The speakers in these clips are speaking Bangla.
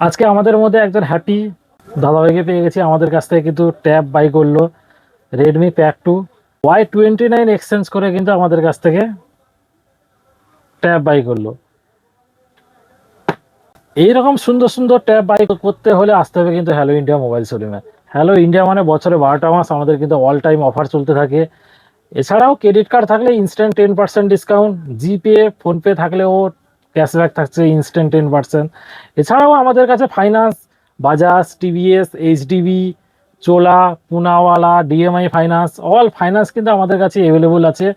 আজকে আমাদের মধ্যে একজন হ্যাপি দাদাভাইকে পেয়ে গেছি। আমাদের কাছ থেকে কিন্তু ট্যাব বাই করলো, রেডমি প্যাক 2 Y29 এক্সচেঞ্জ করে কিন্তু আমাদের কাছ থেকে ট্যাব বাই করলো। এইরকম সুন্দর সুন্দর ট্যাব বাই করতে হলে আসতে হবে কিন্তু হ্যালো ইন্ডিয়া মোবাইল শোরুমে। হ্যালো ইন্ডিয়া মানে বছরে 12টা মাস আমাদের কিন্তু অল টাইম অফার চলতে থাকে। এছাড়াও ক্রেডিট কার্ড থাকলে ইনস্ট্যান্ট 10% ডিসকাউন্ট, জিপে ফোনপে থাকলেও ক্যাশব্যাক থাকছে ইনস্ট্যান্ট 10%। এছাড়াও আমাদের কাছে finance Bajaj, TVS, HDB, Chola, Poonawalla, DMI finance, all finance কিন্তু আমাদের কাছে অ্যাভেলেবল আছে।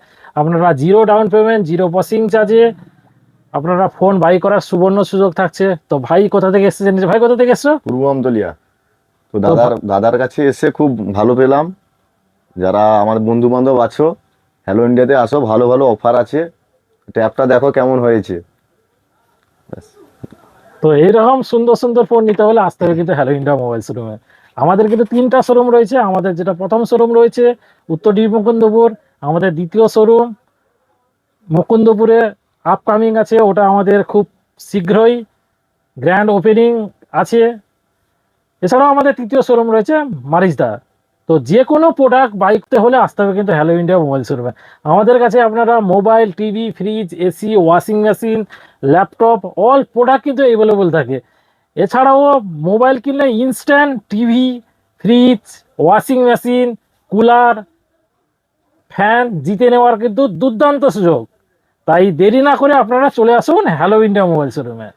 আপনারা zero down payment, zero processing চার্জে আপনারা ফোন বাই করার সুবর্ণ সুযোগ থাকছে। তো ভাই কোথা থেকে এসেছে জানিস? ভাই কোথা থেকে এসছো? পূর্ব আমতলিয়া। তো দাদার কাছে এসে খুব ভালো পেলাম। যারা আমার বন্ধু বান্ধব আছো, হ্যালো ইন্ডিয়াতে আসো, ভালো ভালো অফার আছে। ট্যাবটা দেখো কেমন হয়েছে। তো এইরকম সুন্দর সুন্দর ফোন নিতে হলে আসতে হবে কিন্তু হ্যালো ইন্ডিয়া মোবাইল শোরুমে। আমাদের কিন্তু 3টা শোরুম রয়েছে। আমাদের যেটা প্রথম শোরুম রয়েছে উত্তর ডি মুকুন্দপুর, আমাদের দ্বিতীয় শোরুম মুকুন্দপুরে আপকামিং আছে, ওটা আমাদের খুব শীঘ্রই গ্র্যান্ড ওপেনিং আছে। এছাড়াও আমাদের তৃতীয় শোরুম রয়েছে মারিজদা। তো যে কোনো প্রোডাক্ট বাই করতে হলে আসতে হবে কিন্তু হ্যালো ইন্ডিয়া মোবাইল শোরুমে। আমাদের কাছে আপনারা mobile, TV, fridge, AC, washing machine, laptop all product কিন্তু অ্যাভেলেবল থাকে। এছাড়াও মোবাইল কিনলে instant TV, fridge, washing machine, cooler, fan জিতে নেওয়ার কিন্তু দুর্দান্ত সুযোগ। তাই দেরি না করে আপনারা চলে আসুন হ্যালো ইন্ডিয়া মোবাইল শোরুমে।